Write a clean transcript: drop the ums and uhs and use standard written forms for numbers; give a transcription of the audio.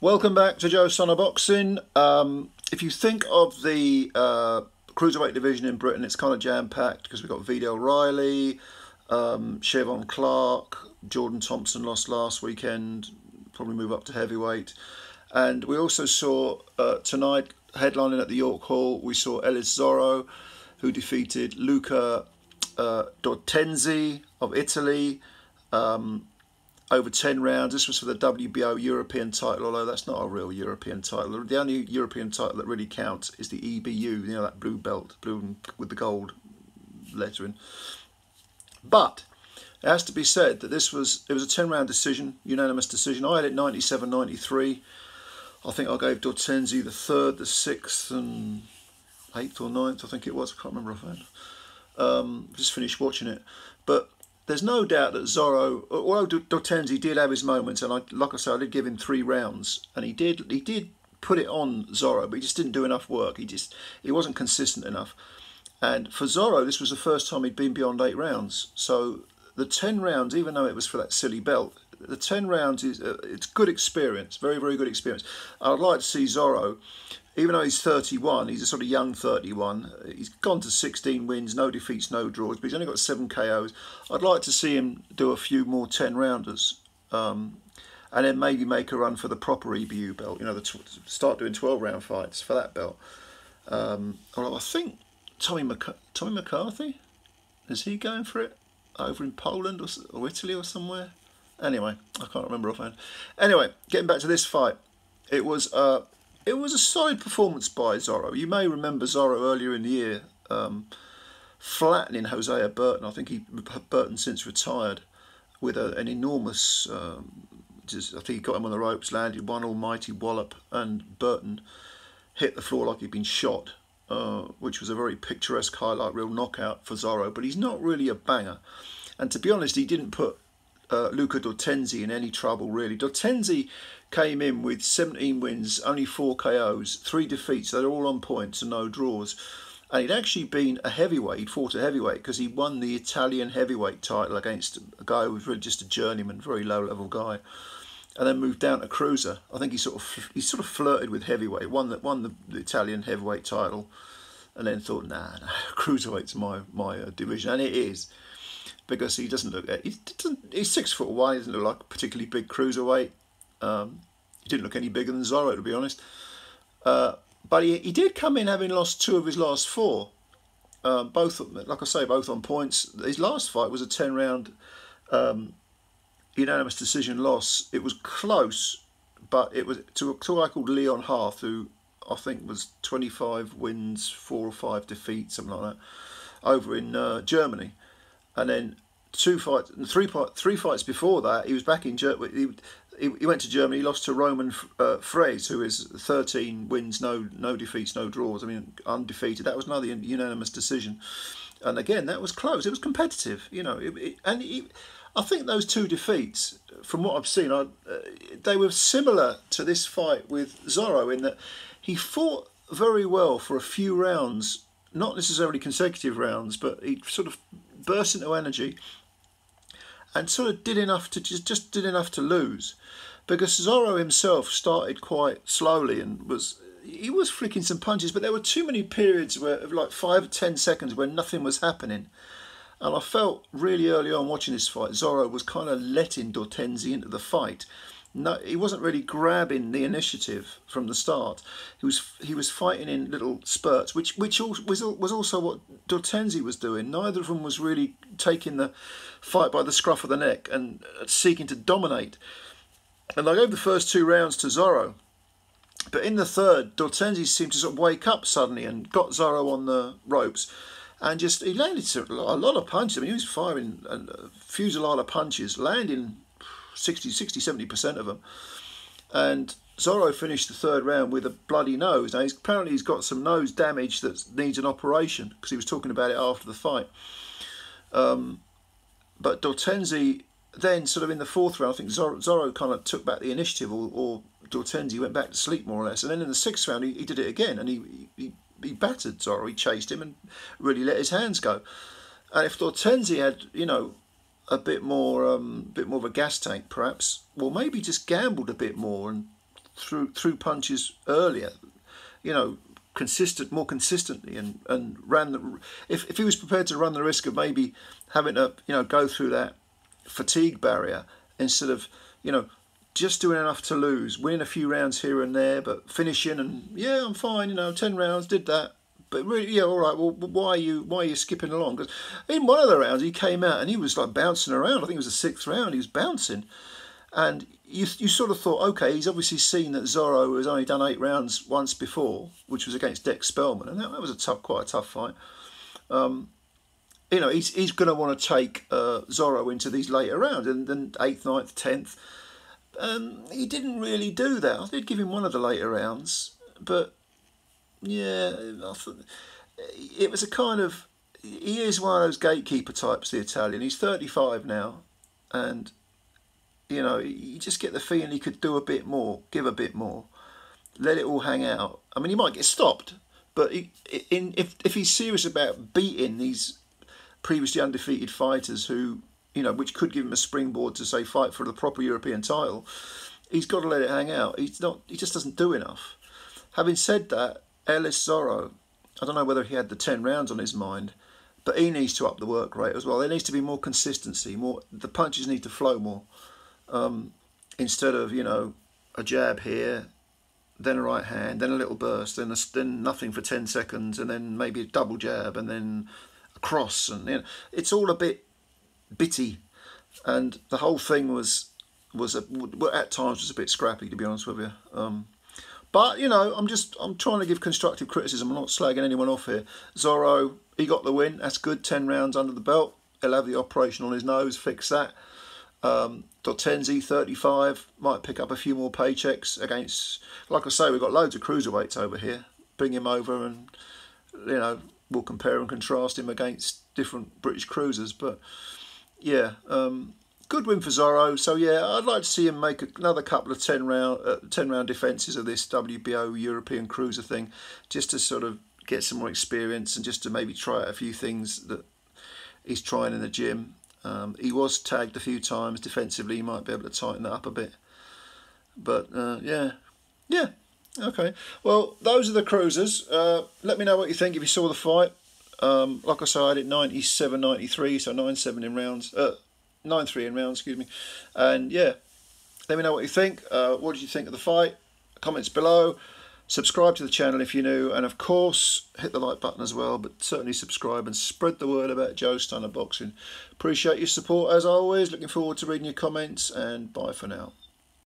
Welcome back to Joe Sonner Boxing. If you think of the cruiserweight division in Britain, it's kind of jam-packed because we've got Vidal Riley, Chevon Clark, Jordan Thompson lost last weekend, probably move up to heavyweight. And we also saw tonight, headlining at the York Hall, we saw Ellis Zorro, who defeated Luca D'Ortenzi of Italy. Over 10 rounds. This was for the WBO European title, although that's not a real European title. The only European title that really counts is the EBU, you know, that blue belt, blue with the gold lettering. But it has to be said that it was a 10-round decision, unanimous decision. I had it 97-93. I think I gave D'Ortenzi the 3rd, the 6th and 8th or 9th, I think it was. I can't remember offhand. Just finished watching it. But there's no doubt that Zorro, although D'Ortenzi did have his moments, and like I said, I did give him 3 rounds, and he did put it on Zorro, but he just didn't do enough work. He wasn't consistent enough. And for Zorro, this was the first time he'd been beyond 8 rounds. So the 10 rounds, even though it was for that silly belt, the 10 rounds it's good experience, very, very good experience. I'd like to see Zorro, even though he's 31, he's a sort of young 31. He's gone to 16 wins, no defeats, no draws, but he's only got 7 KOs. I'd like to see him do a few more 10-rounders, and then maybe make a run for the proper EBU belt. You know, start doing 12-round fights for that belt. Although I think Tommy McCarthy, is he going for it over in Poland or Italy or somewhere? Anyway, I can't remember offhand. Anyway, getting back to this fight, it was a solid performance by Zorro. You may remember Zorro earlier in the year flattening Hosea Burton. I think Burton since retired with an enormous. I think he got him on the ropes, landed one almighty wallop, and Burton hit the floor like he'd been shot, which was a very picturesque highlight reel knockout for Zorro. But he's not really a banger, and to be honest, he didn't put Luca D'Ortenzi in any trouble really. D'Ortenzi came in with 17 wins, only 4 KOs, 3 defeats. They're all on points and no draws. And he'd actually been a heavyweight. He'd fought a heavyweight because he won the Italian heavyweight title against a guy who was really just a journeyman, very low-level guy, and then moved down to cruiser. I think he sort of flirted with heavyweight, won the Italian heavyweight title, and then thought, nah, cruiserweight's my division, and it is. Because he doesn't look, he's 6'1", he doesn't look like a particularly big cruiserweight. He didn't look any bigger than Zorro, to be honest. But he did come in having lost 2 of his last 4. Both, like I say, both on points. His last fight was a 10-round unanimous decision loss. It was close, but it was to a guy called Leon Harth, who I think was 25 wins, 4 or 5 defeats, something like that, over in Germany. And then 3 fights before that, he was back in Germany. He went to Germany. He lost to Roman Freys, who is 13 wins, no defeats, no draws. I mean, undefeated. That was another unanimous decision. And again, that was close. It was competitive, you know. I think those 2 defeats, from what I've seen, they were similar to this fight with Zorro in that he fought very well for a few rounds, not necessarily consecutive rounds, but he sort of burst into energy and sort of did enough to just did enough to lose, because Zorro himself started quite slowly and was flicking some punches, but there were too many periods where of like 5 or 10 seconds where nothing was happening, and I felt really early on watching this fight Zorro was kind of letting D'Ortenzi into the fight. No, he wasn't really grabbing the initiative from the start. He was fighting in little spurts, which was also what D'Ortenzi was doing. Neither of them was really taking the fight by the scruff of the neck and seeking to dominate. And I gave the first 2 rounds to Zorro, but in the 3rd, D'Ortenzi seemed to sort of wake up suddenly and got Zorro on the ropes, and he landed a lot of punches. I mean, he was firing a fusillade of punches, landing 60-70% of them, and Zorro finished the 3rd round with a bloody nose. Now apparently he's got some nose damage that needs an operation, because he was talking about it after the fight. But D'Ortenzi then sort of in the 4th round, I think Zorro kind of took back the initiative, or D'Ortenzi went back to sleep more or less, and then in the 6th round he did it again, and he battered Zorro. He chased him and really let his hands go. And if D'Ortenzi had, you know, a bit more of a gas tank, perhaps, well, maybe just gambled a bit more and threw punches earlier, you know, more consistently, and ran the. If he was prepared to run the risk of maybe having to, you know, go through that fatigue barrier instead of, you know, just doing enough to lose, winning a few rounds here and there, but finishing and yeah, I'm fine, you know, 10 rounds, did that. But really, yeah, all right. Well, why are you skipping along? Because in one of the rounds he came out and he was like bouncing around. I think it was the 6th round. He was bouncing, and you sort of thought, okay, he's obviously seen that Zorro has only done 8 rounds once before, which was against Dex Spellman, and that was quite a tough fight. You know, he's going to want to take Zorro into these later rounds, and then 8th, 9th, 10th. He didn't really do that. I did give him one of the later rounds, but yeah, I thought it was a kind of, he is one of those gatekeeper types, the Italian. He's 35 now, and you know, you just get the feeling he could do a bit more, give a bit more, let it all hang out. I mean, he might get stopped, but if he's serious about beating these previously undefeated fighters who, you know, which could give him a springboard to, say, fight for the proper European title, he's got to let it hang out. He just doesn't do enough. Having said that, Ellis Zorro, I don't know whether he had the 10 rounds on his mind, but he needs to up the work rate as well. There needs to be more consistency. The punches need to flow more, instead of, you know, a jab here, then a right hand, then a little burst, then nothing for 10 seconds, and then maybe a double jab, and then a cross, and you know, it's all a bit bitty, and the whole thing was at times a bit scrappy, to be honest with you. But you know, I'm trying to give constructive criticism. I'm not slagging anyone off here. Zorro, he got the win. That's good. 10 rounds under the belt. He'll have the operation on his nose. Fix that. D'Ortenzi, 35, might pick up a few more paychecks against. Like I say, we've got loads of cruiserweights over here. Bring him over, and you know, we'll compare and contrast him against different British cruisers. But yeah. Good win for Zorro. So yeah, I'd like to see him make another couple of 10 round defences of this WBO European Cruiser thing, just to sort of get some more experience, and just to maybe try out a few things that he's trying in the gym. He was tagged a few times defensively. He might be able to tighten that up a bit. But yeah, okay. Well, those are the cruisers. Let me know what you think if you saw the fight. Like I said, I had it 97-93, so 9-7 in rounds. 9-3 in rounds, excuse me. And yeah, let me know what you think. What did you think of the fight? Comments below. Subscribe to the channel if you're new, and of course hit the like button as well, but certainly subscribe and spread the word about Joe Stunner Boxing. Appreciate your support as always. Looking forward to reading your comments, and bye for now.